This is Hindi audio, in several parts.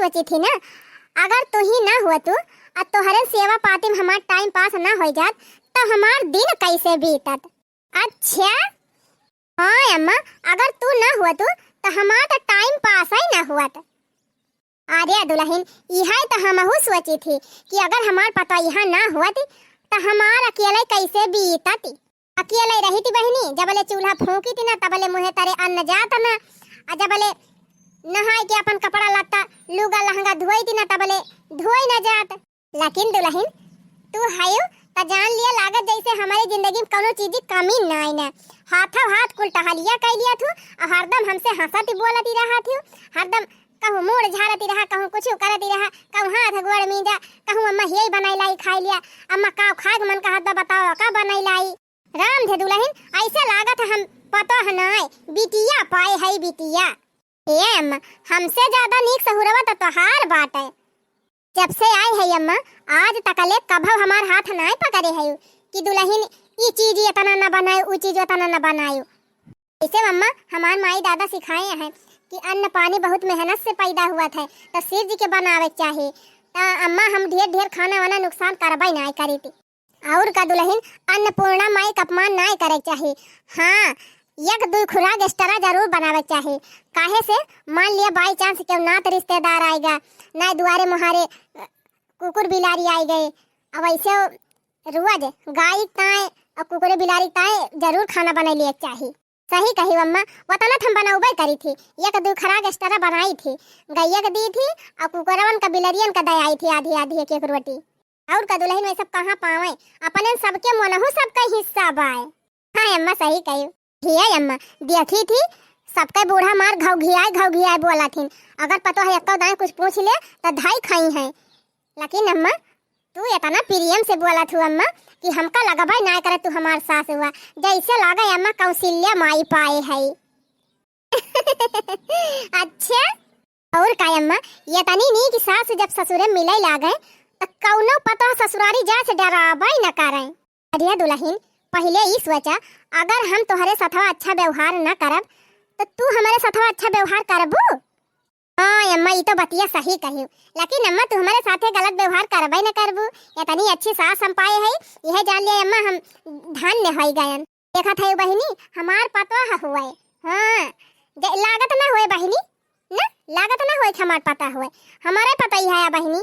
सोची थी ना, अगर तू ही ना हुआ तू और तोहरे सेवा पाती में हमार टाइम पास ना हो जात तो हमार दिन कैसे बीतत। अच्छा हाँ अम्मा, अगर तू ना हुआ तो हमार तो टाइम पास ही ना हुआ। अरे दुल्हन, यह तो हमहू सोची थी कि अगर हमार पता यहाँ ना हुआ थी तो हमार अकेले कैसे बीतती। अकेले रही थी बहनी, जबले चूल्हा फूकी थी ना तबले मुहे तारे अन्न जात ना, और जबले नहाए के अपन कपड़ा लत्ता लुगा लहंगा धोई थी ना तबले धोई ना जात। लेकिन दुल्हन तू हायो तो जान लिया लागत जैसे हमारी जिंदगी में कोनो चीज की कमी ना आई ना। हाथों हाथ कुल टहलिया कर लिया थू और हरदम हमसे हंसती बोलती रहा थी, हरदम कहूँ मूड झाड़ती रहा, कहूँ कुछ करती रहा, कहूँ हाथ गोड़ मीजा, कहूँ अम्मा यही बनाई लाई खाई लिया, अम्मा का खाग मन का हाथ बताओ का बनाई लाई। राम थे दुल्हन, ऐसे लागत हम पता है ना बिटिया पाए है बिटिया। ए अम्मा, हमसे ज्यादा नीक सहुरवा तो तोहार बात है। जब से आई है अम्मा आज तकले कभव हमार हाथ ना पकड़े है कि दुल्हन ये चीज इतना न बनाए वो चीज इतना न बनाए। ऐसे अम्मा हमार माई दादा सिखाए हैं कि अन्न पानी बहुत मेहनत से पैदा हुआ था तो शिव जी के बनावे चाहिए। तो अम्मा हम ढेर ढेर खाना वाना नुकसान करवाई ना करी थी। और का दुल्हन अन्नपूर्णा माई का अपमान ना करे चाहिए। हाँ, एक दो खुराक एक्स्ट्रा जरूर बनावे चाहिए। काहे से मान लिया बाई चांस क्यों ना तो रिश्तेदार आएगा ना दुआरे मुहारे कुकुर बिलारी आई गए, अब ऐसे रोज गाय ताए और कुकुरे बिलारी ताए जरूर खाना बना लिए चाहिए। सही कही अम्मा, वतना हम बनाऊबे करी थी, एक दो खुराक एक्स्ट्रा बनाई थी, गैया का दी थी और कुकुरवन का बिलरियन का दई आई थी आधी आधी एक एक रोटी। और का दुल्हन में सब कहाँ पावे, अपने सबके मनहु सबका हिस्सा बाए। हाँ अम्मा सही कही है अम्मा, देखी थी सबके बूढ़ा मार घाव घियाए बोला थी, अगर पता है एक दाएं कुछ पूछ ले तो धाई खाई है। लेकिन अम्मा तू इतना प्रियम से बोला थू अम्मा कि हमका लगा भाई ना करे तू हमार सास हुआ, जैसे लगा अम्मा कौशल्या माई पाए है। अच्छा और का अम्मा, ये तनी नहीं कि सास जब ससुरे मिले लागे तो कौनो पता ससुरारी जा से डराबा न करे। अरे दुल्हन पहले ही सोचा अगर हम तुम्हारे साथ अच्छा व्यवहार न करब तो तू हमारे साथ अच्छा व्यवहार करबू। हाँ अम्मा ये तो बतिया सही कही, लेकिन अम्मा तू हमारे साथ गलत व्यवहार करबे न करबू। इतनी अच्छी सास हम पाए है यह जान लिया अम्मा हम धन्य हो गए। देखा था बहनी हमार पता हुआ है। हाँ लागत ना हुए बहनी ना, लागत ना हुए हमार पता हुए, हमारे पता ही है बहनी।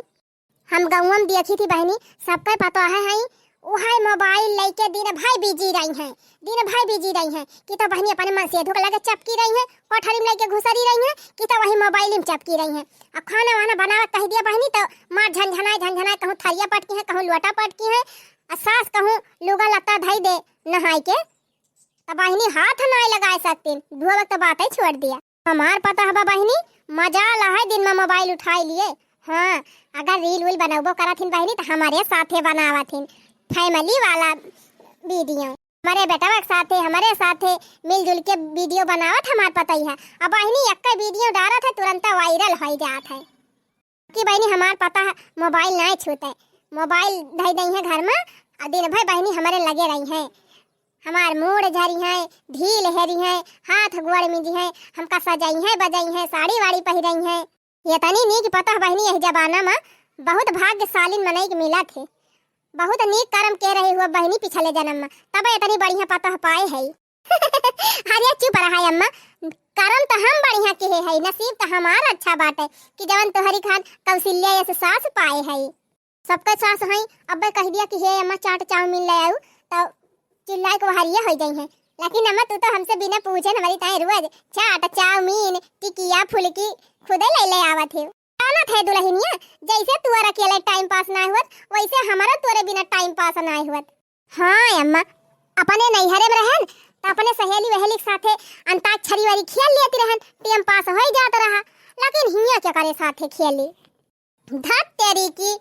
हम गाँव में देखी थी बहनी सबका पता है वह मोबाइल लेके दिन भाई बिजी रही हैं, दिन भाई बिजी रही हैं कि तो बहनी अपने मन से धोखा लगे चपकी रही हैं, कोठरी में लेके घुसरी रही हैं कि तो वही मोबाइल में चपकी रही हैं। अब खाना वाना बनावा कह दिया बहनी तो माँ झंझनाए कहूँ थरिया पटकी है कहूँ लोटा पटकी है, और सास कहूँ लुगा लत्ता धई दे नहाई के, तो बहनी हाथ ना लगाए सकती धुआ वक्त बात ही छोड़ दिया। हमार पता है बहनी मजा ला है दिन में मोबाइल उठाए लिए। हाँ अगर रील वील बनाबो करा थी बहनी तो हमारे साथे बनावा थी फैमिली वाला वीडियो, हमारे बेटा के साथे हमारे साथे मिलजुल के वीडियो बनावत हमार पता ही है। अब बहनी एक वीडियो डाला था तुरंत वायरल हो जात है कि बहनी हमार पता है मोबाइल नहीं छूटे, मोबाइल धई दई है घर में और दिन भर बहनी हमारे लगे रही हैं, हमार मूड झरी है ढील हेरी है हाथ गोड़ मिजी है, हमका सजाई है बजाई है साड़ी वाड़ी पहरी है। ये तनी नहीं कि पता बहनी यही जमाना में बहुत भाग्यशाली मनई के मिला थे, बहुत नीक कर्म के रहे हुआ बहनी पिछले जन्म में तब इतनी बढ़िया पता पाए है। अरे चुप रहा है अम्मा, कर्म तो हम बढ़िया के है, नसीब तो हमारा अच्छा बात है कि जवन तोहरी खान कौशल्या ऐसे सास पाए है। सबका सास है अब कह दिया कि हे अम्मा चाट चाउमीन ले आऊ तो चिल्लाए को हरिया हो जाई है। लेकिन अम्मा तू तो हमसे बिना पूछे हमारी ताई रोज चाट चाउमीन टिकिया फुलकी खुदे ले आवत है। थे दुल्हनिया जैसे तुअर अकेले टाइम पास ना हुआ वैसे हमारा तोरे बिना टाइम पास ना हुआ। हाँ अम्मा अपने नैहरे में रहन तो अपने सहेली वहेली के साथे अंताक्षरी वाली खेल लेती रहन, टाइम पास हो जाता रहा। लेकिन हिया क्या करे साथे खेली धत तेरी की,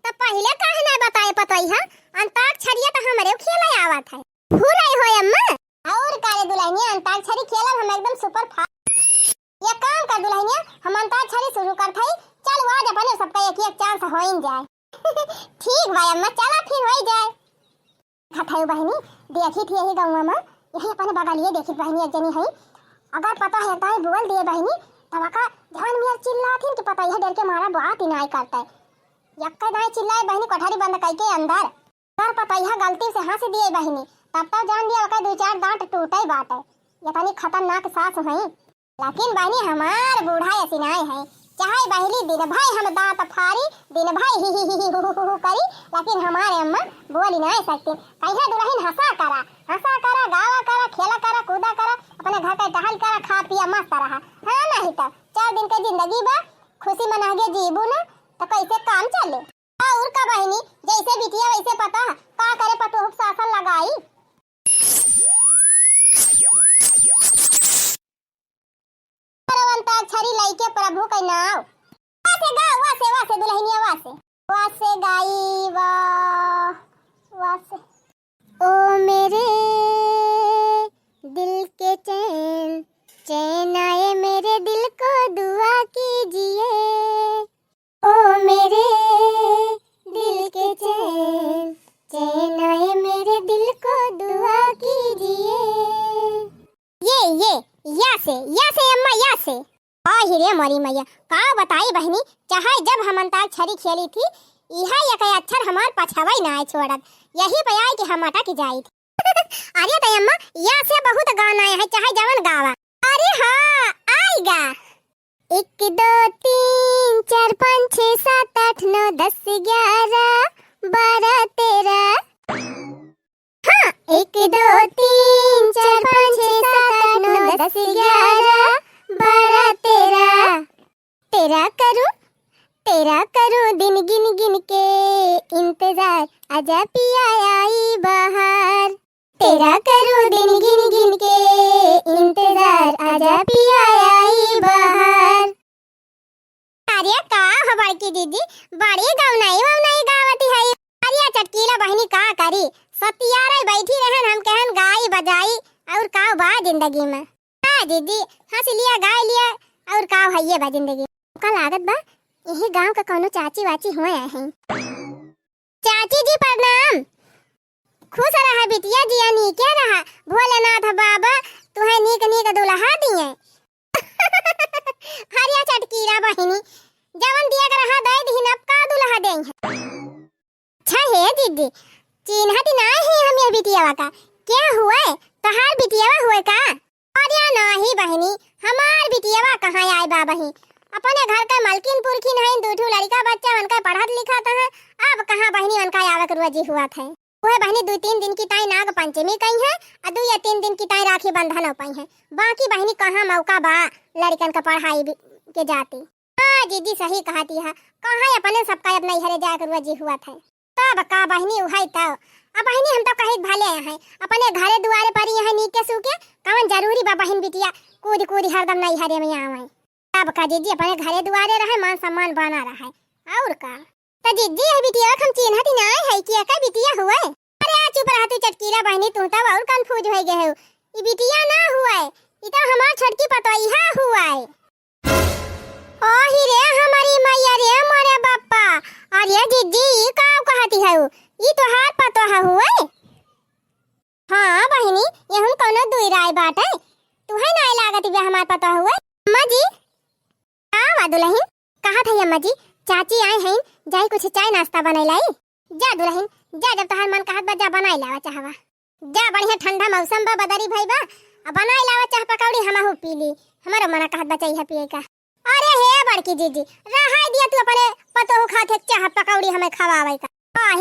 तो पहले काहे ना बताए पतई है अंताक्षरी तो हमारे खेले आवत है भूल आई हो अम्मा। और काले दुल्हनिया अंताक्षरी खेलब हम एकदम सुपर फास्ट। ये काम कर दुल्हनिया हम अंताक्षरी शुरू करते ही चल आज अपने सबका एक एक चांस हो ही जाए। ठीक भाई अम्मा चला फिर हो जाए। खथाई बहनी देखी थी यही गाँव में यही अपने बगल ये देखी बहनी एक जनी है, अगर पता है तो बोल दिए बहनी तवा का ध्यान में चिल्लाथिन कि पता यह डर के मारा बात ही नहीं करता है। यक्का दाई चिल्लाए बहनी कोठारी बंद करके अंदर कर पता यह गलती से हंस दिए बहनी तब जान दिया का 2-4 दांत टूटे ही बात है। ये तनी खतरनाक सास है लेकिन बहनी हमार बूढ़ा ऐसी नहीं है चाहे बहली दिन भाई हम दांत फाड़ी दिन भाई ही करी लेकिन हमारे अम्मा बोली नहीं सकती। कहिए दुल्हन हंसा करा गावा करा खेला करा कूदा करा अपने घर का टहल करा खा पिया मस्त रहा। हाँ नहीं तो 4 दिन का जिंदगी बा खुशी मना के जीबू ना तो कैसे काम चले। और का बहनी जैसे बिटिया वैसे पता का करे पतो शासन लगाई। छरी लइके प्रभु के नाव वासे दुल्हनिया वासे गाई वासे ओ मेरे दिल के चैन आए मेरे दिल को दुआ कीजिए। ओ मेरे दिल के चैन आए मेरे दिल को दुआ कीजिए। ये या से अम्मा या से हिरे मरी मैया का बताई बहनी चाहे जब हम अंताक्षरी खेली थी यह एक अक्षर हमार पछावई ना छोड़त यही पे आई कि हम अटक जाई थी। अरे दयम्मा या से बहुत गाना है चाहे जवन गावा। अरे हाँ आएगा 1 2 3 4 5 6 7 8 9 10 11 12 13। हाँ 1 2 3 4 5 6 7 8 9 10 11 12 13। तेरा करूं दिन गिन के इंतजार आजा पिया आई बाहर। तेरा करूं दिन गिन के इंतजार आजा पिया आई बाहर। अरे का हमार की दीदी बड़ी गवनाई गावती है। अरे चटकीला बहनी का करी सतियारे बैठी रहन हम कहन गाई बजाई और का बा जिंदगी में। हाँ दीदी हंस लिया गाय लिया और का भैया बा जिंदगी का लागत बा यही गांव का कोनो चाची वाची हुए हैं। चाची जी प्रणाम। खुश रहा बिटिया जी नी क्या रहा भोलेनाथ बाबा तुम्हें नीक दुल्हा दिए। हरिया चटकीरा बहिनी जवन दिया कर रहा दे दी नब का दुल्हा देंगे। अच्छा है दीदी चिन्हती ना है हम ये बिटिया का क्या हुआ तहार बिटिया हुए का। अरे नहीं बहनी हमार बिटिया कहाँ आए बाबा ही अपने घर का मलकिन पुरखिन है 2 लड़का बच्चा उनका पढ़त लिखत है। अब कहाँ बहनी उनका आवक रोजी हुआ था वह बहनी 2-3 दिन की ताई नाग पंचमी कही है और 2 या 3 दिन की ताई राखी बंधन हो पाई है। बाकी बहनी कहाँ मौका बा लड़कन का पढ़ाई के जाती। हाँ दीदी सही कहती है कहाँ अपने सबका अब नैहरे जाकर रोजी हुआ था तब का बहनी उहाई तब अब बहनी हम तो कहीं भले हैं अपने घरे दुआरे पर यहाँ नीचे सूखे कवन जरूरी बा बहन बिटिया कूद हरदम नैहरे में आवे। अब का जीजी अपने घरे दुआरे रहे मान सम्मान बना रहा है और का तो जीजी है बिटिया हम चिन्हती ना है कि का बिटिया हुआ। अरे आ चुप रह तू चटकीला बहनी तू तब और कंफ्यूज हो गए हो ये बिटिया ना हुआ है ये तो हमार छोटकी पतोहिया हुआ है। ओ ही रे हमारी मैया रे हमारे बापा। अरे जीजी ये का कहती है ये तो हार पतोहा हुआ है। हाँ बहनी ये हम कोनो दुई राय बात है तू है ना लागत बे हमार पतोहा हुआ। अम्मा जी हाँ दुल्हन कहा था अम्मा जी चाची आए हैं जाई कुछ चाय नाश्ता बनाई लाई। जा दुल्हन जा जब तोहार मन कहत बा जा बनाई लावा चाहवा जा बढ़िया ठंडा मौसम बा बदरी भाई बा बनाई लावा चाह पकौड़ी हमहु पी ली हमारो मना कहत बा चाहिए पिए का। अरे हे बड़की जीजी रहाई दिया तू अपने पतोहु खाते चाह पकौड़ी हमें खवावे का।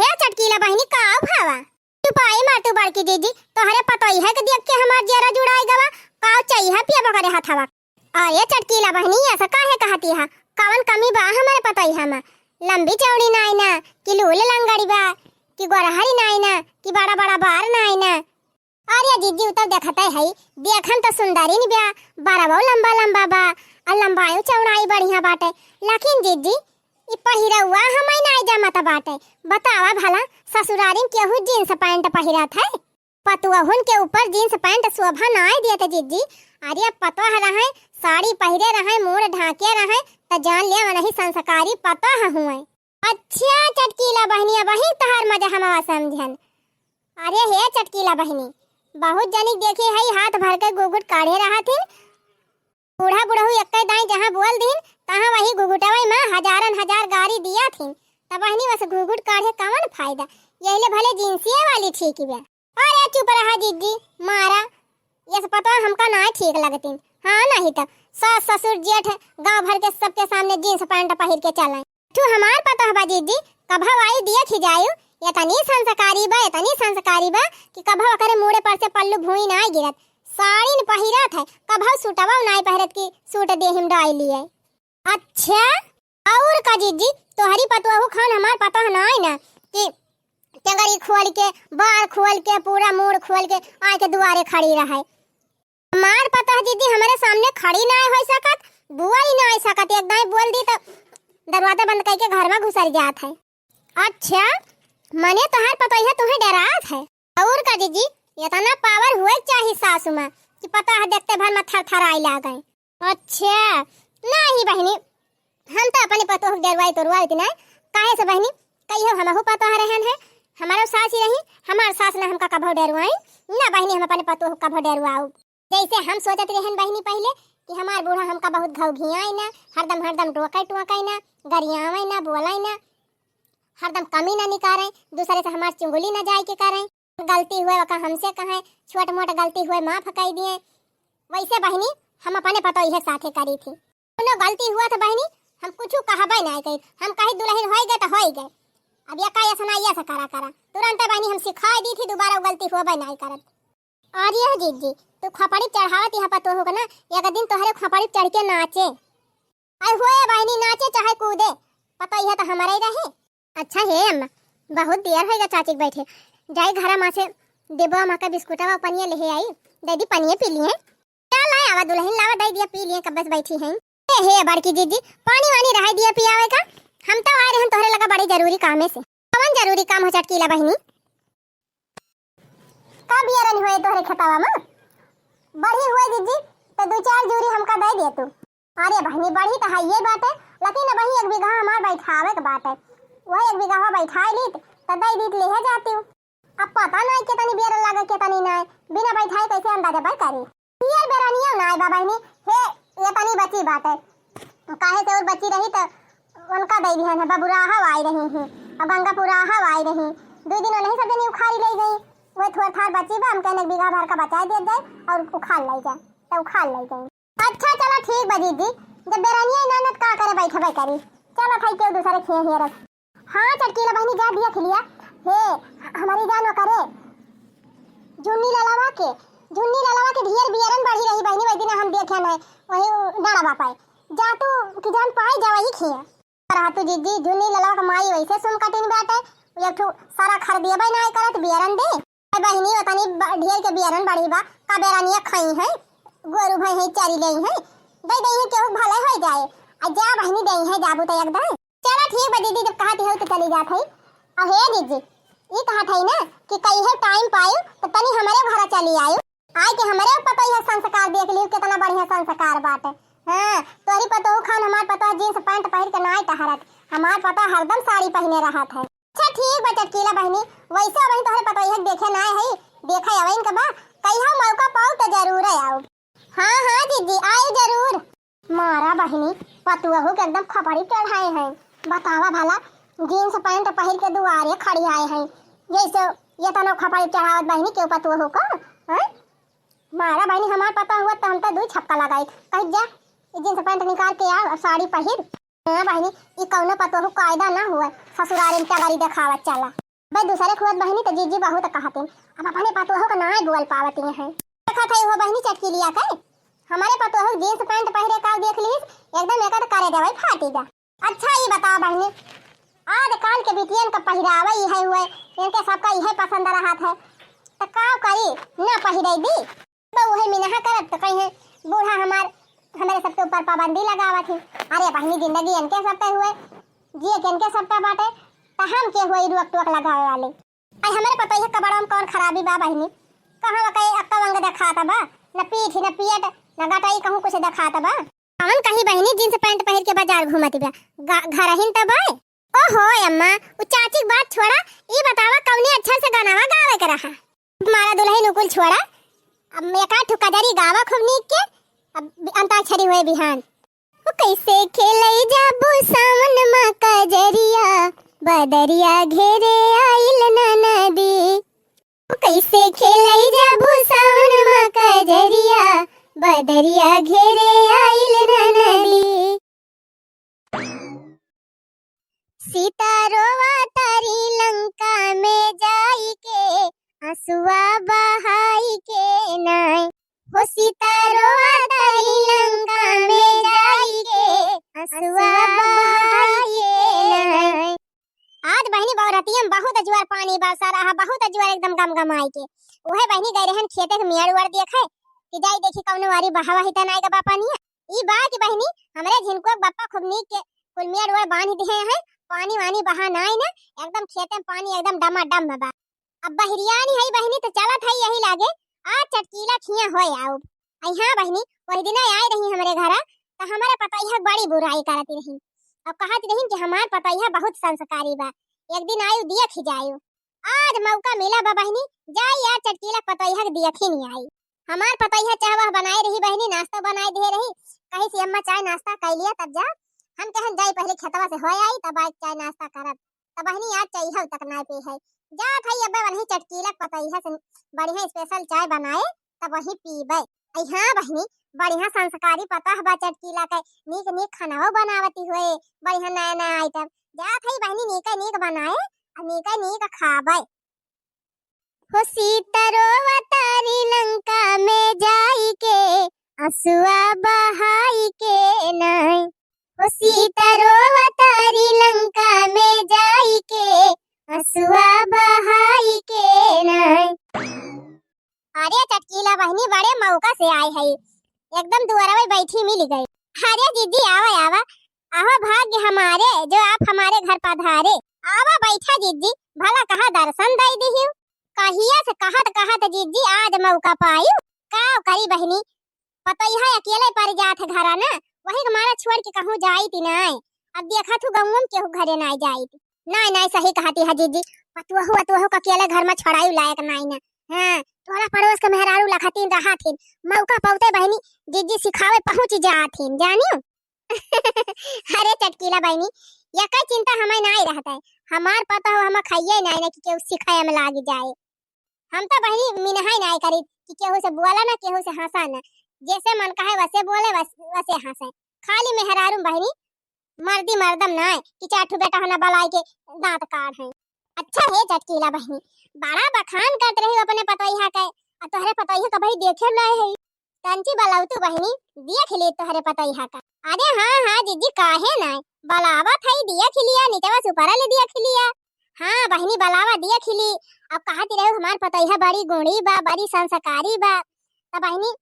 हे चटकीला बहनी का भावा तू पाई मार तू बड़की दीदी तोहरे पतोही है कि देख के हमार जरा जुड़ाई गवा का चाहिए पिया बकरे हाथवा। अरे चटकीला बहनी ऐसा काहे कहती है कवन कमी बा हमारे पतोही हम लंबी चौड़ी नाई ना कि लूल लंगड़ी बा कि गोरहरी नाई ना कि बड़ा बड़ा बार नाई ना। अरे जीजी उतर देखता है देखन तो सुंदरी नी बा बड़ा बहु लंबा बा और लंबाई चौड़ाई बढ़िया बाटे लेकिन जीजी ई पहिरवा हमें नहीं जमत बाटे। बतावा भला ससुरारी केहू जींस पैंट पहिरत है पतुअहुन के ऊपर जींस पैंट शोभा नहीं देते जीजी। अरे पतोह रहे साड़ी पहिरे रहे मुंह ढाके रहे त जान ले वही संस्कारी पतोह हुए। अच्छा चटकीला बहनी वही तहार मजा हमारा समझन। अरे हे चटकीला बहनी बहुत जनी देखे है हाथ भर के गुगुट काढ़े रहा थे बूढ़ा बुढ़ऊ एक दाई जहाँ बोल दिन तहाँ वही घुघुटवाई माँ हजारन हजार गाड़ी दिया थी तब बहनी बस घुघुट काढ़े कौन फायदा यही भले जिंसिया वाली ठीक है। अरे चुप रहा जीजी मारा ये सब पता हमका ना ठीक लगती। हाँ नहीं तो सास ससुर जेठ गांव भर के सबके सामने जींस पैंट पहन के चलाए तू हमार पता है जीजी कभा आई दिया खिजायु ये तनी संस्कारी बा कि कभा करे मुड़े पर से पल्लू भूई ना गिरत साड़ी न पहिरत है कभा सूटवा ना पहिरत की सूट दे हिम डाई लिए। अच्छा और का जीजी तोहरी पतुआ खान हमार पता है ना कि टंगरी खोल के बाल खोल के पूरा मूड खोल के आए के दुआरे खड़ी रहे। हमार पता है दीदी हमारे सामने खड़ी ना हो सकत बुआ ही ना आ सकत एकदम बोल दी तो दरवाजा बंद करके घर में घुसर जात है। अच्छा मने तोहार पता है तुम्हें डरात है और का दीदी इतना पावर हुए चाहिए सासू माँ कि पता है देखते भर में थरथराई ला गए। अच्छा नहीं बहनी हम तो अपने पतो डरवाई तोरवाई थी ना काहे से बहनी कहियो हमहु पता रहन है हमारो सास ही रही हमार सास ने हमका कभो डरवाई ना बहनी हम अपने पतो कभो डरवाऊ जैसे हम सोचत रहन बहनी पहले कि हमार बूढ़ा हमका बहुत घौघियाई ना हरदम टोकाई ना गरियावे ना बोलाई ना हरदम कमी ना निकारे दूसरे से हमार चुंगली ना जाए के करे गलती हुए वका हमसे कहे छोट मोट गलती हुए माफ कर दिए वैसे बहनी हम अपने पतो यह साथे करी थी कोनो गलती हुआ तो बहनी हम कुछ कहबे नहीं कही हम कहीं दुल्हन हो गए तो हो गए अब ये का सुनाइए से करा तुरंत बहनी हम सिखा दी थी दोबारा गलती होबे नहीं करत। और यह जीजी तू खपड़ी चढ़ावत यहाँ पतो होगा ना एक दिन तोहरे खपड़ी चढ़ के नाचे आई हुए बहनी नाचे चाहे कूदे पता यह तो हमारे ही रहे। अच्छा है अम्मा बहुत देर होगा चाची बैठे जाई घरा माँ से देबो माँ का बिस्कुटवा पनिया ले आई दीदी पनिया पी लिए क्या लाए आवा दुल्हन लावा दे दिया पी लिए कब बस बैठी हैं हे बड़की जीजी पानी वानी रह दिया पियावे का हम तो आ रहे हैं तोहरे लगा बड़ी जरूरी काम है से कौन जरूरी काम हो चटकीला बहनी का बियारन हुए तोहरे खतावा में बड़ी हुए जीजी तो 2-4 जूरी हमका दे दे तू। अरे बहनी बड़ी तो है ये बात है लेकिन वही 1 बीघा हमार बैठावे के बात है वही 1 बीघा बैठा ली तो दे दी ले जाती हूँ अब पता नहीं कितनी बियर लगे कितनी नहीं बिना बैठाए कैसे अंदाजा भाई करी बियर बेरानिया ना बा बहनी हे ये तनी बची बात है काहे से और बची रही तो उनका दे दी है बबुराहा आई रही हैं और गंगापुराहा आई रही 2 दिन नहीं सब दिन उखाड़ी ले गई वो थोड़ा थार बची बा हम कहने 1 बीघा भर का बचा दे जाए और उखाड़ ले जाए तो उखाड़ ले जाए। अच्छा चलो ठीक बा दीदी जब बेरानिया नानत का करे बैठे भाई करी चलो खाई के दूसरे खे हे रख। हाँ चटकीला बहनी जा दिया खिलिया हे हमारी जानो करे झुन्नी ललावा के ढेर बियरन बढ़ी रही बहनी वही दिन हम देखे नहीं वही डाड़ा बापाए जा तू कि जान पाई जा वही खिया रहा तू जीजी झुन्नी ललावा का माई वैसे सुन कटिन बैठे एक ठो सारा खर दिया भाई नहीं करत बियरन दे बहनी वतनी ढेर के बियरन बढ़ी बा का बेरानिया खाई है गोरू भाई है चारी ले है दे दे है केहू भले हो जाए आ जा बहनी दे है जाबू तो एकदम चलो ठीक बा दीदी जब कहती हो तो चली जात है। आ हे दीदी ये कहा था ना कि कई है टाइम पायो तो तनी हमारे घर चली आयो आए के हमारे पता यह संस्कार देख लियो कितना बढ़िया संस्कार बात है। हां तोरी पतो खान हमार पता जींस पैंट पहन के नाई टहरत हमार पता हरदम साड़ी पहने रहत है। अच्छा ठीक बा चटकीला बहनी वैसे वही तोहरे पता यह देखे ना है देखे अवइन के बा कहियो मौका पाओ तो जरूर आओ। हां दीदी आयो जरूर मारा बहनी पतुआ हो के एकदम खपड़ी चढ़ाए हैं बतावा भला जींस पैंट पहन के दुआरे खड़ी आए हैं जैसे ये तनो खपड़ी चढ़ावत बहनी के पतुआ हो का हैं मारा बहनी हमार पता हुआ तो हम तो 2 छक्का लगाई कह जा जींस पैंट निकाल के आ साड़ी पहिर। हां बहनी ई कौनो पतो हो कायदा ना हुआ ससुराल में टगरी दिखावत चला भाई दूसरे खुद बहनी तो जीजी बहुत कहते अब अपने पतो हो का ना बोल पावती है देखा था हो बहनी चटकी लिया के हमारे पतो हो जींस पैंट पहरे का देख लीस एकदम एकद करे देवे फाटेगा। अच्छा ये बताओ बहनी आज काल के बिटियन का पहरावा ही है हुए इनके सबका यह पसंद रहा था तो का करी ना पहिरे दी तो वही मिनहा करत तो कहीं बूढ़ा हमारे सबके ऊपर पाबंदी लगावा थी। अरे बहनी जिंदगी इनके सबके हुए जिए के इनके सबका बाटे तो हम के हुए रुक टुक लगावे वाले आई हमारे पता है कबड़ा में कौन खराबी बा बहनी कहां कहीं अक्का वंग दिखाता बा न पीठ न पियट न गटाई कहूं कुछ दिखाता बा कौन कहीं बहनी जींस पैंट पहन के बाजार घूमत बा घर हिन तब ओहो अम्मा वो चाची की बात छोड़ा ये बतावा कौनी अच्छा से गानावा गावे के रहा मारा दुल्हन उकुल छोड़ा अब मैं का ठुकादारी गावा खूब नीक के अब अंताक्षरी हुए बिहान। ओ कैसे खेले जाबू सावन माँ कजरिया, बदरिया घेरे आइल ना नदी। ओ कैसे खेले जाबू सावन माँ कजरिया, बदरिया घेरे आइल ना नदी। सीता रोवा तारी लंका में जाई के, आंसुआ बहाई के नाय। हो सीता रोवा तारी लंका में जाई के, आंसुआ बहाई के नाय। आज बहनी बौरतियम बहुत अजवार पानी बरसा रहा, बहुत अजवार एकदम गमगमाई के। ओहे बहनी गए रहन खेते के मियाड़ उड़ देखे कि जाई देखी कौनो वारी बहावा हिता नाय का पानी। ई बा कि बहनी हमरे झिनको बप्पा खूब नीक के कुल मियाड़ उड़ बांध दिए हैं, पानी वानी बहा नाय ना, एकदम खेते में पानी एकदम डमाडम में बा। अब बहरिया नहीं है बहनी तो चलत है यही लागे आज चटकीला खिया होय आउ। हाँ बहनी वही दिन आई रही हमरे घरा तो हमारे पतैया बड़ी बुराई करती रही। अब कहती रही कि हमार पतैया बहुत संस्कारी बा, एक दिन आयु दिया खिजायु। आज मौका मिला बा बहनी, जाई यार चटकीला पतैया दिया खी नहीं आई। हमार पतैया चाह बनाए रही बहनी, नाश्ता बनाए दे रही, कहीं से अम्मा चाय नाश्ता कर लिया तब जा। हम कहन जाई पहले खेतवा से होय आई तब आई चाय नाश्ता करब। तब बहनी आज चाहिए तक ना पी है, जा खाई अब वही चटकीला पतैया से बढ़िया स्पेशल चाय बनाए तब वही पीबे। हाँ बहनी बढ़िया संस्कारी पता बा चटकीला के, नीक नीक खानाओ बनावती हुए, बढ़िया नया नया आइटम। जा खाई बहनी नीक नीक बनाए और नीक नीक खाबे। हो सीता रोवा तारी लंका में जाई के, आंसुआ बहाई के नाय। हो सीता रोवा तारी लंका में जाई के, आंसुआ बहाई के नाय। अरे चटकीला बहनी बड़े मौका से आए है, एकदम दुआरा में बैठी मिल गई। अरे दीदी आवा आवा आवा, भाग्य हमारे जो आप हमारे घर पधारे। आवा बैठा दीदी, भला कहा दर्शन दई दिहियो। कहिया से कहत दीदी आज मौका पायु। का करी बहनी पतैया अकेले पर जात है घरा ना, वही हमारा छोड़ के कहूं जाई ती नाय। अब देखा तू गंगम केहू घरे नाय जाई ती। नाय नाय सही कहती है दीदी, पतुहू का अकेले घर में छोड़ायु लायक नाय ना। हां तोरा पड़ोस के मेहरारू लखतीन रहाथिन, मौका पौते बहनी दीदी सिखावे पहुंच जाथिन जानियो। अरे चटकीला बहनी ये कई चिंता हमें नहीं रहता है, हमार पता हो हम खाइए नहीं ना कि केहू सिखाए में लाग जाए। हम तो बहनी मिनहाई नहीं करी कि केहू से बोला ना केहू से हंसा ना, जैसे मन कहे वैसे बोले वैसे हंसे। खाली मेहरारू बहनी मर्दी मर्दम ना कि चाठू बेटा होना बलाई के दांत काट है। अच्छा है चटकीला बहनी बड़ा बखान करते रही अपने पतैया के, और तोहरे पतैया का भाई देखे लाए है कंची बलाउतू बहनी दिया खिली तोहरे पतैया का। अरे हाँ दीदी काहे ना बलावत है, दिया खिलिया नीचवा से ऊपर ले दिया खिलिया। हाँ बहनी बलावा दिया खिली। अब कहती रहे हमार पतैया बड़ी गुणी बा, बड़ी संस्कारी बा। तब बहनी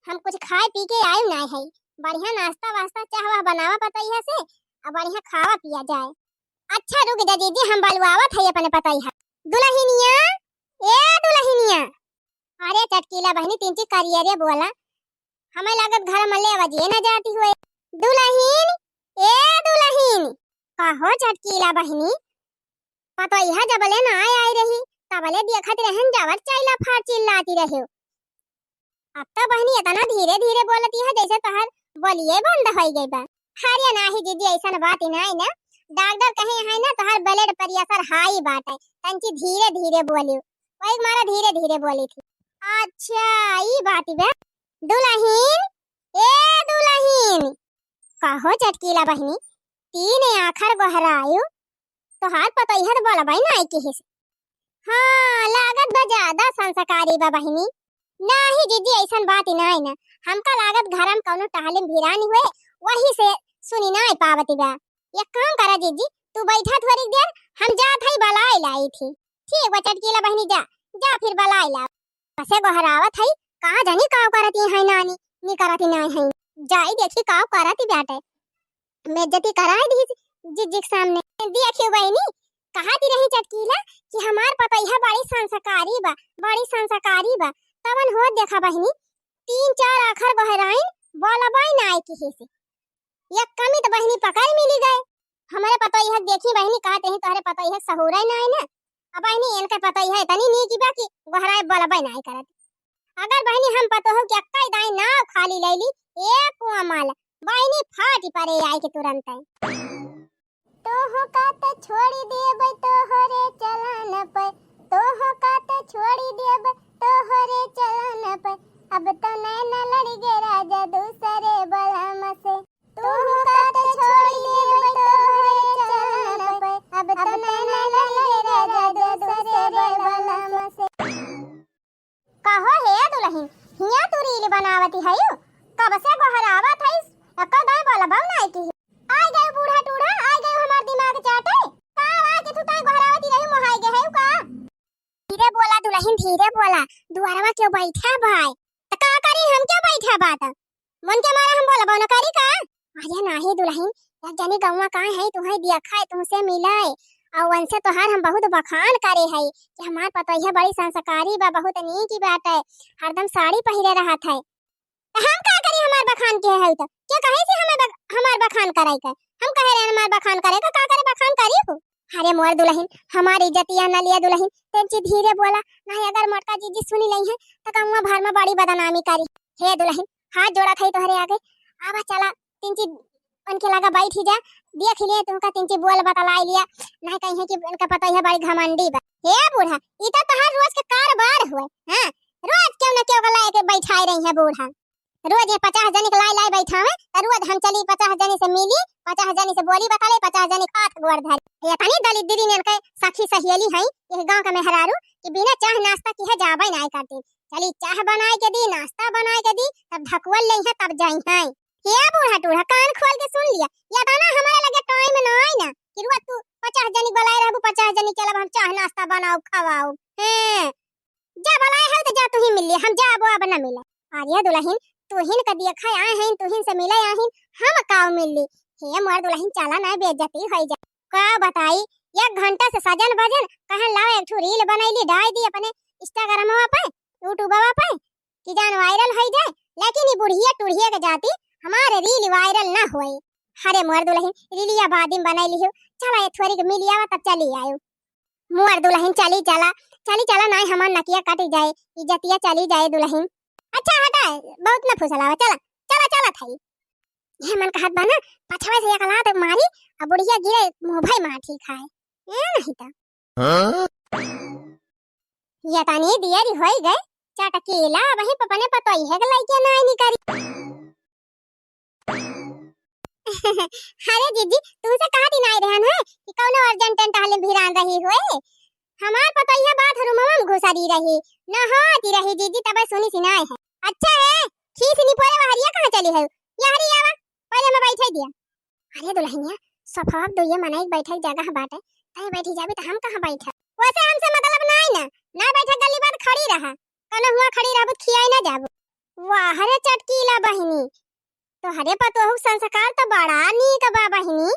हम कुछ खाए पी के आए ना है, बढ़िया नाश्ता वास्ता चाहवा बनावा पतैया से और बढ़िया खावा पिया जाए। अच्छा रुक जा दीदी हम बलवावत है अपने पतैया। दुल्हनिया ए दुल्हनिया। अरे चटकीला बहनी तीन चीज करिए बोला, हमें लागत घर में ले वजिए ना जाती हुए। दुल्हन ए दुल्हन। कहो चटकीला बहनी पतैया जबले ना आई रही तबले देखत रहन जावत चाइला फाड़ चिल्लाती रहे। अब तो बहनी इतना धीरे धीरे बोलती है जैसे तोहर बोलिए बंद हो गई बा। अरे नाही दीदी ऐसा बात ही नहीं ना, डॉक्टर कहे है ना तोहर ब्लड प्रेशर हाई बात है, तंची धीरे धीरे बोलियो, वही मारा धीरे धीरे बोली थी। अच्छा ई बात बे। दुल्हन ए दुल्हन। कहो चटकीला बहनी तीन आखर गहरायु तो हाथ पतैया तो बोला भाई ना की हिस। हाँ लागत बा ज्यादा संस्कारी बा बहनी। नाही दीदी ऐसा बात ही नहीं ना, हमका लागत घर में कौनो टहलिम भिरानी हुए वही से सुनी ना पावती बा। ये काम करा दीदी तू बैठा थोड़ी देर, हम जात हई बलाई लाई थी। ठीक बा चटकीला बहनी जा जा फिर बलाई ला। कसे गहरावत हई कहां जानी काव करती है नानी नी करती नहीं है, जाई देखी काव करती बेटे बेइज्जती कराई दी जिज्जिक सामने। देखियो बहनी कहती रही चटकीला कि हमार पतैया बड़ी संस्कारी बा, बड़ी संस्कारी बा। तवन हो देखा बहनी तीन चार आखर गहराइन बोलबाई नाई की हिसी एक कमी तो बहनी पकड़ मिली गए। हमारे पतैया देखी बहनी कहते हैं तोहरे पतैया सहुराई नाई ना। अब बहनी इनके पतैया इतनी नी की बा कि गहराई बोलबाई नाई करत। अगर बहनी हम पतो हो कि अक्का दाई नाव खाली लैली एक कुआं माल बहनी फाटी परे आई के तुरंत तो हो का त छोड़ी देब तो हरे चलन पे तो हो का त छोड़ी देब तो हरे चलन पे अब तो नैना लड़ गे राजा दूसरे बलम से तो हो का त छोड़ी देब तो हरे चलन पे अब तो नैना लड़ गे राजा दूसरे बलम से कहो हे दुल्हन हिया तू रील बनावती है यू कब से गोहरावत है अक्का दाई बोला बाऊ नाई की आ गए बूढ़ा टूढ़ा आ गए हमार दिमाग चाटे का आके तू ताई गोहरावती रही मोहाई गे है का धीरे बोला दुल्हन धीरे बोला दुआरवा क्यों बैठा भाई त का करी हम क्यों बैठा बात मन के मारे हम बोला बाऊ न करी का अरे नाही दुल्हन एक जनी गौवा का है तुम्हें देखा है तुमसे मिलाए और उनसे तोहार हम बहुत बखान करे है कि हमार पतोहिया बड़ी संस्कारी बा बहुत नीक बात है हरदम साड़ी पहिरे रहत है हम का करी हमार बखान के है तो के कहे से हमार बखान करे के हम कहे रे हमार बखान करे का करे बखान करी हो अरे मोर दुल्हन हमारी इज्जतिया न लिया दुल्हन तेंची धीरे बोला नहीं अगर मोटका जीजी सुनी लई है तो कहूंगा भर में बड़ी बदनामी करी हे दुल्हन हाथ जोड़ा थई तोहरे आगे आवा चला तेंची उनके लगा बैठी जा देख लिए तुमका तिनची बोल बतलाई लिया नहीं कहीं है कि उनका पता है बड़ी घमंडी बा हे बूढ़ा ई तो तोहार रोज के कारोबार हुए हां रोज क्यों न क्यों लाई के बैठाई रही है बूढ़ा रोज ये 50 जनी के लाई बैठावे त रोज हम चली 50 जनी से मिली 50 जनी से बोली बता ले 50 जनी हाथ गोड़ धरी ये तनी दलित दीदी ने के साखी सहेली है ये गांव का मेहरारू कि बिना चाह नाश्ता की है जाबे नहीं करती चली चाह बनाए के दी नाश्ता बनाए के दी तब ढकवल ले है तब जाई है ये बूढ़ा टूढ़ा कान खोल के सुन लिया या दाना हमारे लगे टाइम न आई ना कि रोज तू 50 जनी बुलाए रहबू 50 जनी चलब हम चाह नाश्ता बनाओ खवाओ हैं जा बुलाए है तो जा तू ही मिल ले हम जाबो अब न मिले आर्या दुल्हन तुहिन का देखा आए हैं तुहिन से मिले आहिन हम काव मिल ली हे मोर दुल्हन चला ना बेइज्जती होई जा का बताई 1 घंटा से सजन भजन कहन लाओ एक ठो रील बनैली डाल दी अपने इंस्टाग्रामवा पे यूट्यूबवा पे कि जान वायरल हो जाए लेकिन ई बुढ़िया टुढ़िया के जाती हमारे रील वायरल ना होए हरे मोर दुल्हन रीलिया बादिम बनाई लियो चला ये थोड़ी के मिलिया तब चली आयो मोर दुल्हन चली चला ना हमार नकिया कट जाए इज्जतिया चली जाए दुल्हन अच्छा हटा बहुत न फुसलावा चला थई ये मन का हाथ बना पछवा से एक लात मारी अब बुढ़िया गिरे मुंह भाई माठी खाए ए नहीं ता ये तानी दियरी होई गए चटकीला वही पपने पतोई है के लइके ना नहीं करी अरे जीजी तुमसे कहा दिन आए रहन है कि कौनो अर्जेंट टहले भिरान रही होए हमार पतोहिया बात रूमवा में घुसा दी रही न हाती रही जीजी तब सुनी सुनाए है अच्छा है खीस नी पोरे हरिया कहां चली है ये हरियावा पहले मैं बैठे दिया अरे दुल्हनिया सफाब दो ये मनाई बैठे जगह बाटे तय बैठी जाबी तो हम कहां बैठा वैसे हमसे मतलब नहीं ना बैठा गली बात खड़ी रहा कनो हुआ खड़ी रहबो खियाई ना जाबो वाह रे चटकीला बहिनी तो हरे पतोहु संस्कार तो बड़ा नीक बा बहिनी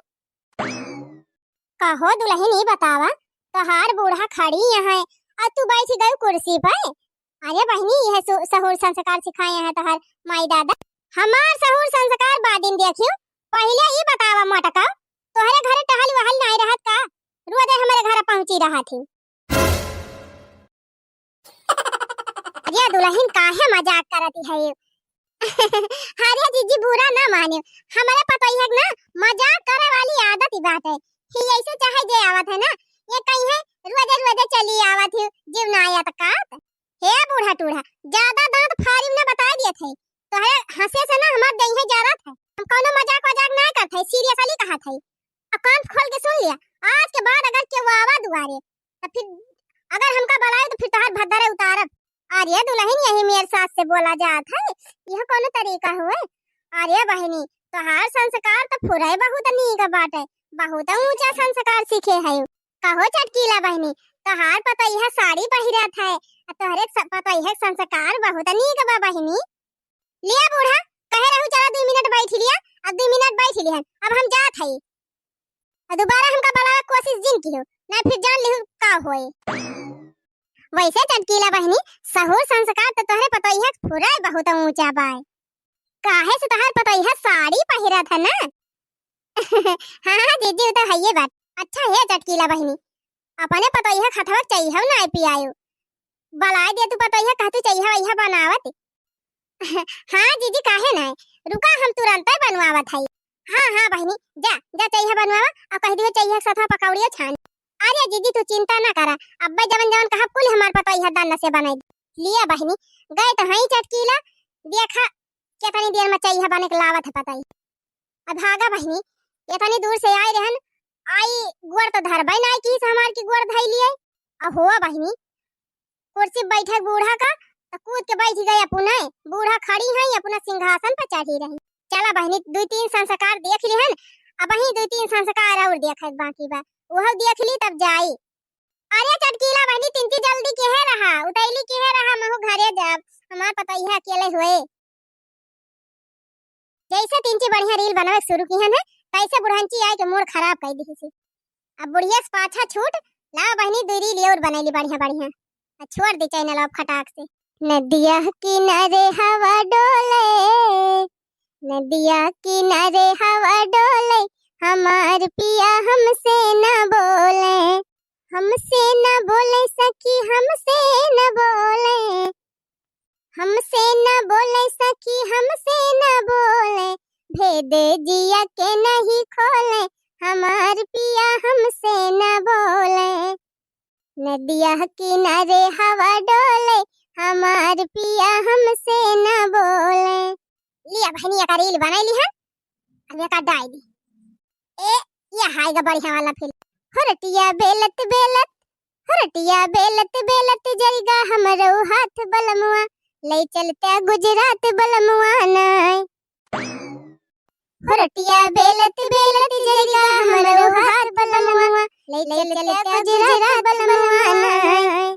कहो दुल्हन ई बतावा तोहार बूढ़ा खड़ी यहाँ और तू बैठ गई कुर्सी पर अरे बहिनी यह सहूर संस्कार सिखाए हैं तोहार माई दादा हमार सहूर संस्कार बादिन देखियो पहले ई बतावा मोटका तोहरे घरे टहल वहल नहीं रहत का रोज हमारे घर पहुंची रहा थी अरे दुल्हन काहे मजाक करती है अरे जीजी बुरा ना मानियो हमारे पतोहिया ना मजाक करे वाली आदत ही बात है ही ऐसे चाहे जे आवत है ना ये कहीं है रोज चली आवत है जीव ना आया त का हे बूढ़ा टूढ़ा ज्यादा दांत फारिम ना बता दिए थे तो है हंसे से ना हमार दई है ज्यादा था हम कोनो मजाक ना करते सीरियसली कहा थे कान खोल के सुन लिया आज के बाद अगर के वावा दुआरे तो फिर अगर हमका बुलाए तो फिर तोहार भद्दरे उतारब अरे दुल्हन यही मेरे साथ से बोला जात है यह कौन तरीका हुए अरे बहनी तोहार संस्कार तो फुरे बहुत नीक बाटे बहुत ऊंचा संस्कार सीखे है कहो चटकीला बहनी तोहार पता यह साड़ी पहिरत है तोहरे पता यह संस्कार बहुत नीक बा बहनी लिया बूढ़ा कहे रहू चला 2 मिनट बैठ लिया अब 2 मिनट बैठ लिया अब हम जात है दोबारा हमका बुलावे कोशिश जिन की हो ना फिर जान लिहु का होए वैसे चटकीला बहनी सहूर संस्कार तो तोहरे पतोहिया फुराय बहुत ऊंचा बाय काहे से तोहर पतोहिया साड़ी पहिरत है ना हां जीजी तो है ये बात अच्छा है चटकीला बहनी अपने पतोहिया खथवा चाहिए ना पियायो बला दे तू पता है कहतू चाहिए वही बनावत। हाँ जीजी काहे ना रुका हम तुरंत ही बनवावत हई। हाँ हाँ बहनी जा जा चाहिए बनवावा और कह दियो चाहिए सथा पकौड़िया छान। अरे जीजी तू चिंता ना करा अब्बा जवन जवन कहा कुल हमार पता है दाना से बनाई लिया बहनी गए तो हई चटकीला देखा कितनी देर में चाहिए बने के लावत है पता ही। अब भागा बहनी इतनी दूर से आए रहन आई गुड़ तो धरबई ना की हमार की गुड़ धई लिए। अब हुआ बहनी कुर्सी बैठे बूढ़ा का तो कूद के बैठ गए अपने बूढ़ा खड़ी है अपना सिंहासन पर चढ़ी रही। चला बहनी दो तीन संस्कार देख लिहन अब वही दो तीन संस्कार और देखे बाकी बा वह देख ली तब जाई। अरे चटकीला बहनी तिनकी जल्दी केहे रहा उतैली केहे रहा महू घरे जाब हमार पता है अकेले हुए। जैसे तिनकी बढ़िया रील बनावे शुरू की है कैसे बुढ़ांची आए के मूड खराब कर दी थी। अब बुढ़िया से पाछा छूट ला बहनी दो रील और बनैली बढ़िया बढ़िया छोड़ दी चैनल अब खटाक से। नदिया किनारे हवा डोले नदिया किनारे हवा डोले हमार पिया हमसे न बोले सखी हमसे न बोले सखी हमसे न बोले भेद जिया के नहीं खोले हमार पिया हमसे न बोले। नदिया किनारे हवा डोले हमार पिया हमसे न बोले। लिया बहनी का रील बनाई ली है अब एक डाई दी ए ये हाय गा बढ़िया वाला फिल्म हरटिया बेलत बेलत जरिगा हमरो हाथ बलमुआ ले चलते गुजरात बलमुआ नाय। हरटिया बेलत जरिगा हमरो हाथ बलमुआ ले चलते गुजरात बलमुआ नाय।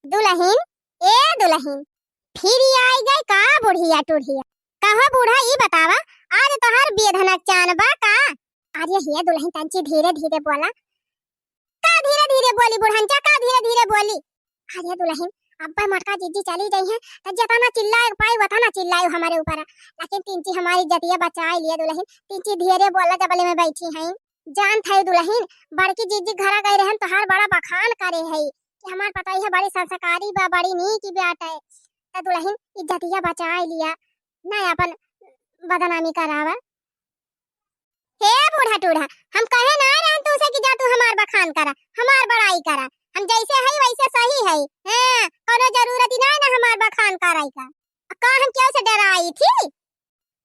दुल्हन फिर आई गई का बुढ़िया टूढ़िया कहा बूढ़ा ई बतावा आज तोहर बेधनक चानबा का। अरे हे दुल्हन तंची धीरे धीरे बोला का धीरे धीरे बोली बुढ़ंचा का धीरे धीरे बोली। अरे दुल्हन अब्बा मटका जीजी चली गई है तो जतना चिल्लाए पाई वतना चिल्लाए हमारे ऊपर लेकिन तिंची हमारी जतिया बचाए लिए दुल्हन तिंची धीरे बोला जबले में बैठी है जान थे दुल्हन बड़की जीजी घर गए रहन तोहार बड़ा बखान करे है कि हमार पता है बड़ी संस्कारी बा बड़ी नी की बेटा है तो दुल्हन इज्जतिया बचाए लिया ना अपन बदनामी करावा। हे बूढ़ा टूढ़ा हम कहे ना रहन तू से कि जा तू हमार बखान करा हमार बड़ाई करा हम जैसे है वैसे सही है हां कोनो जरूरत ही ना हमार बखान कराई का हम क्यों से डराई थी।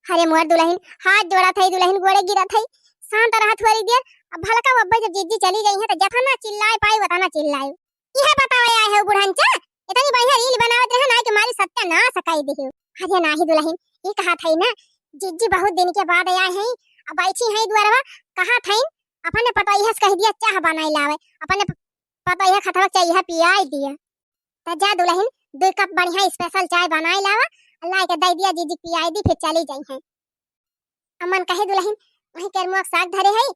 अरे मोर दुल्हन हाथ जोड़ा थई दुल्हन गोड़े गिरा थई शांत रहा थोड़ी देर अब भलका अब्बा जब जीजी चली गई है तो जतना चिल्लाए पाई वतना चिल्लाए। यह बतावे आए है बुढ़ंचा इतनी बढ़िया रील बनावत रहे ना कि मारी सत्य ना सकाई दियो। अरे नाही दुल्हन ये कहा थई ना जीजी बहुत दिन के बाद आया है अब बैठी है द्वारवा कहा थई अपने पता है कह दिया चाह बनाई लावे अपने पता है खतवा चाहिए पियाई दिया तो जा दुल्हन 2 कप बढ़िया स्पेशल चाय बनाई लावा अल्लाह के दे दिया जीजी पियाई दी फिर चली गई है। अमन कहे दुल्हन वही करमुआ साग धरे है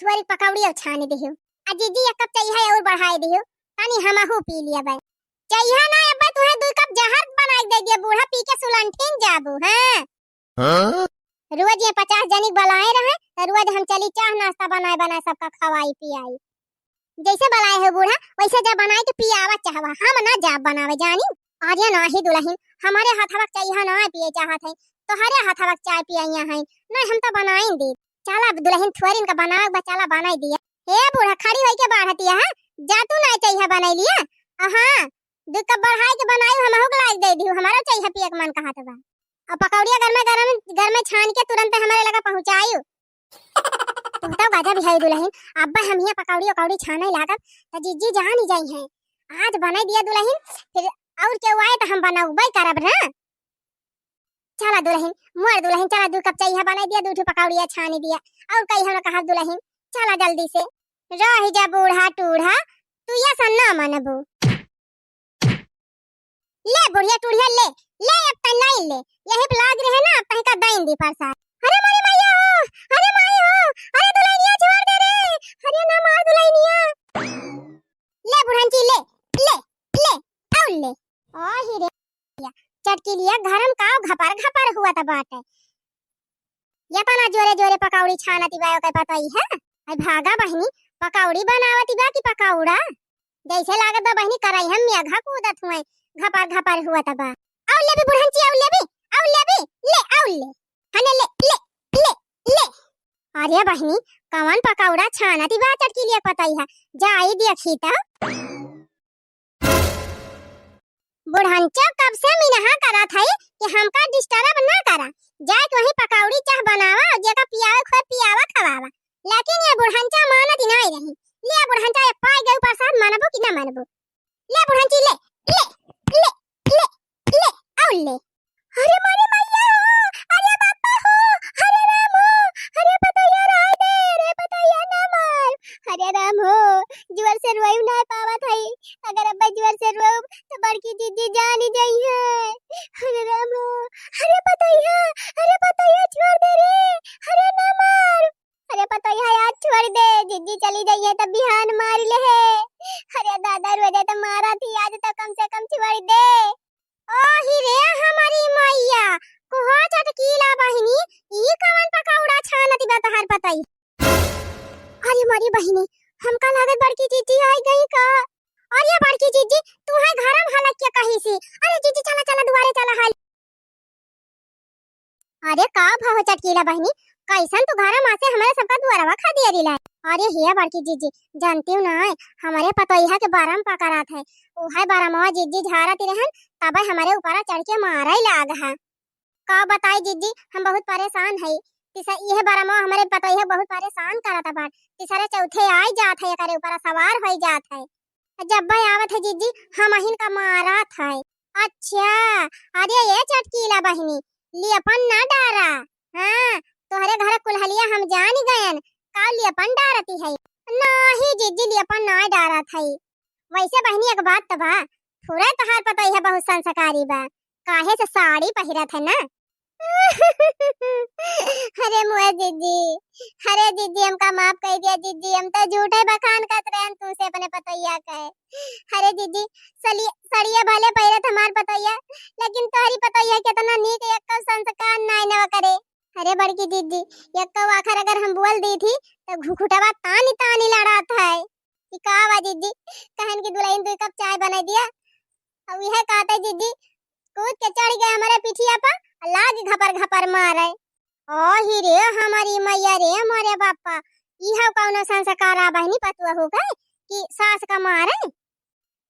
थोड़ी पकौड़ी और छानी दियो आ जीजी 1 कप चाहिए और बढ़ाई दियो तानी हमहू पी लिया बे चाहिए ना अब्बा तुहे 2 कप जहर बनाई दे दिया बूढ़ा पी के सुलंठिन जाबू हां रोज ये 50 जनिक बलाए रहे तो रोज हम चली चाह नाश्ता बनाए सबका खवाई पियाई जैसे बलाए है बूढ़ा वैसे जब बनाए के पियावा चाहवा हम ना जाब बनावे जानी। आज ना ही दुल्हन हमारे हाथवा चाहिए ना पिए चाहत है तो हरे हाथवा चाय पियाइया है ना हम तो बनाई दे चला दुल्हन थोड़ी इनका बनावे बचाला बनाई दिया। हे बूढ़ा खड़ी होई के बाढ़तिया है जा तू ना चाहिए बनाई लिया हां 2 कप बढ़ाई के बनाई हम हो लाइक दे दियो हमारा चाहिए पिए के मन कहा तो बा अब पकौड़िया घर में छान के तुरंत हमारे लगा पहुंचायू। तो गाजा भी है दुल्हन अब्बा हम यहाँ पकौड़ी छाने लागब तो जीजी जान ही जाई है आज बना दिया दुल्हन फिर और क्यों आए तो हम बनाऊबे करब ना। चला दुल्हन मोर दुल्हन चला 2 कप चाहिए बना दिया 2 पकौड़िया छानी दिया और कहीं हम कहा दुल्हन चला जल्दी से रह जा बूढ़ा टूढ़ा तू ये सन्ना मनबू ले बुढ़िया टूढ़िया ले ले अब तक नहीं ले यही ब्लाग रहे ना अब तक का दाइन दी प्रसाद। अरे मारी मैया हो अरे माई हो अरे दुल्हनिया छोड़ दे रे अरे ना मार दुल्हनिया ले बुढ़ंची ले ले ले और ले ओ ही रे चटकी लिया गरम काव घपर हुआ था बात है ये तना जोरे जोरे पकौड़ी छानती बायो के पता ही है भागा बहनी पकौड़ी बनावती बा की पकौड़ा जैसे लागत बा बहनी कराई हम मेघा कूदत हुए घपार घपार हुआ तबा आउ ले भी बुढ़ंची आउ ले भी ले आउ ले हने ले ले ले ले अरे बहनी कवन पकौड़ा छाना ती बा चटकी लिए पताई है जाई देखी त बुढ़ंचा कब से मिनहा करा था कि हमका डिस्टर्ब ना करा जाए वही पकौड़ी चाह बनावा और जेका पियावे खो पियावा खवावा लेकिन ये बुढ़ंचा मानत ही नहीं रही ले बुढ़ंचा ये पाई गई प्रसाद मानबो कि ना मानबो ले बुढ़ंची ले ले ले ले ले आउ ले अरे मारे मैया हो अरे बापा हो अरे राम हो अरे पतैया राय दे रे पतैया ना मार अरे राम हो जोर से रोई ना पावा थाई अगर अब्बा जोर से रो तो बड़की दीदी जान ही गई है अरे राम हो अरे पतैया छोड़ दे रे अरे ना मार अरे पतैया यार छोड़ दे दीदी चली गई है तब बिहान मार ले है अरे दादा रोजे तो मारा थी आज तो कम से कम छोड़ दे ओ ही रे हमारी मैया कोहा चटकीला बहिनी ई कवन पकौड़ा छानती बा तहार पतई अरे मारी बहिनी हमका लागत बड़की जीजी आई गई का अरे बड़की जीजी तू है घर में हालत क्या कही सी अरे जीजी चला चला दुआरे चला हाल अरे का भाव चटकीला बहनी कैसन तू घर में आसे हमारे सबका दुआरवा खा दिया रिला अरे हिया बड़की जीजी जानती हूं ना हमारे पतोइहा के बारम पकड़ात है उहे बारमवा जीजी झारत रहन तब हमारे ऊपर चढ़ के मारा ही लाग है का बताई जीजी हम बहुत परेशान है यह बारमवा हमारे पतोइहा बहुत परेशान करत बा तीसरे चौथे आई जात है करे ऊपर सवार हो जात है जब भाई आवत है जीजी हम अहिन का मारा था अच्छा अरे ये चटकीला बहनी लियपन ना डारा हां तोहरे घर कुल्हलिया हम जान गयन का लियपन डारती है नाही जीजी लियपन ना डारा था वैसे बहनी एक बात तो बा पूरा तहार पता है बहुत संस्कारी बा काहे से साड़ी पहिरत है ना अरे मुआ जीजी अरे जीजी हमका माफ कर दिया जीजी हम तो झूठे बखान करत रहन तुमसे अपने पतैया कहे अरे जीजी सड़िया भले पहिरत हमार पतैया लेकिन तोहरी पतैया कितना नीक एक संस्कार नाय न करे अरे बड़की जीजी एक आखिर अगर हम बोल दी थी तो घुघुटवा तानी तानी लड़ात है कि का बा जीजी कहन की दुल्हन 2 कप चाय बना दिया अब यह कहते जीजी कूद के चढ़ गए हमारे पिठिया पर लाग घपर घपर मारे ओ ही रे हमारी मैया रे हमारे बापा इहा कौन संस्कार बहनी पतुआ हो गए कि सास का मारे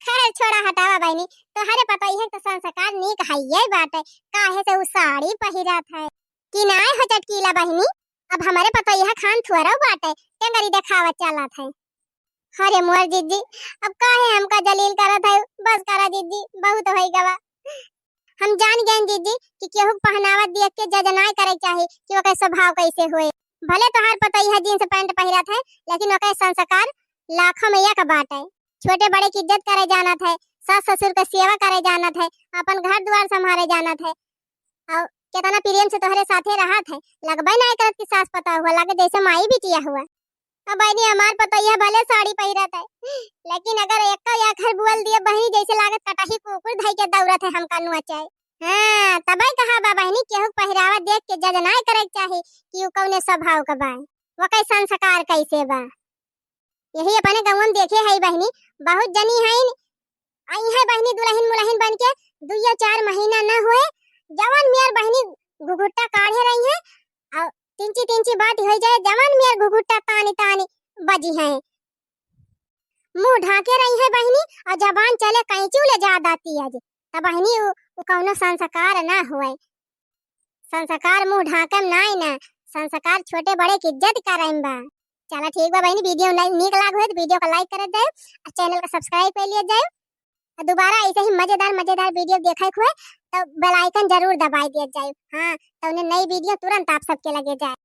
खैर छोड़ा हटावा बहनी तो हरे पता है तो संस्कार नीक हइये बाटे काहे से उ साड़ी पहिरत है कि नाय हो चटकीला बहनी अब हमारे पता यह खान थुअरा बाटे टेंगरी दिखावत चलत है अरे मोर जीजी अब काहे हमका जलील करत है बस करा जीजी बहुत होई गवा हम जान गए जीजी कि केहू पहनावा देख के जजनाय करे चाहे कि ओकर स्वभाव कैसे होए भले तोहार पता है जींस पैंट पहिरत है लेकिन ओकर संस्कार लाखों में एक बात है छोटे बड़े की इज्जत करे जानत है सास ससुर का सेवा करे जानत है अपन घर द्वार संभाले जानत है और कितना प्रेम से तोहरे साथे रहत है लगबे नहीं करत कि सास पता हुआ लगे जैसे माई बिटिया हुआ अब बहनी हमार पता यह भले साड़ी पहिरत है लेकिन अगर एक या घर बोल दिए बहनी जैसे लागत कटाही कुकुर धई के दौड़त है हमका नुआ चाहे हां तबे कहा बा बहनी केहू पहिरावा देख के जज नहीं करे चाहे कि उ कौने स्वभाव का बा वो कै संस्कार कैसे बा यही अपने गांवन देखे है बहनी बहुत जनी है आई है बहनी दुल्हन मुलहन बन के 2 या 4 महीना न हुए जवान मियार बहनी घुघुट्टा काढ़े रही है और तिंची बात हो जाए जवान मियार घुघुट्टा तानी तानी बजी है मुंह ढाके रही है बहनी और जबान चले कैंचू ले जा दाती है तब बहनी उ कौनो संस्कार ना हुए संस्कार मुंह ढाकम नाई ना संस्कार छोटे बड़े की इज्जत करम बा चला ठीक बा बहनी वीडियो नीक लाग हो तो वीडियो को लाइक कर दे और चैनल को सब्सक्राइब कर लिया जाए और दोबारा ऐसे ही मजेदार वीडियो देखे हुए तो बेल आइकन जरूर दबाई दिया जाए हां तो नई वीडियो तुरंत आप सबके लगे जाए।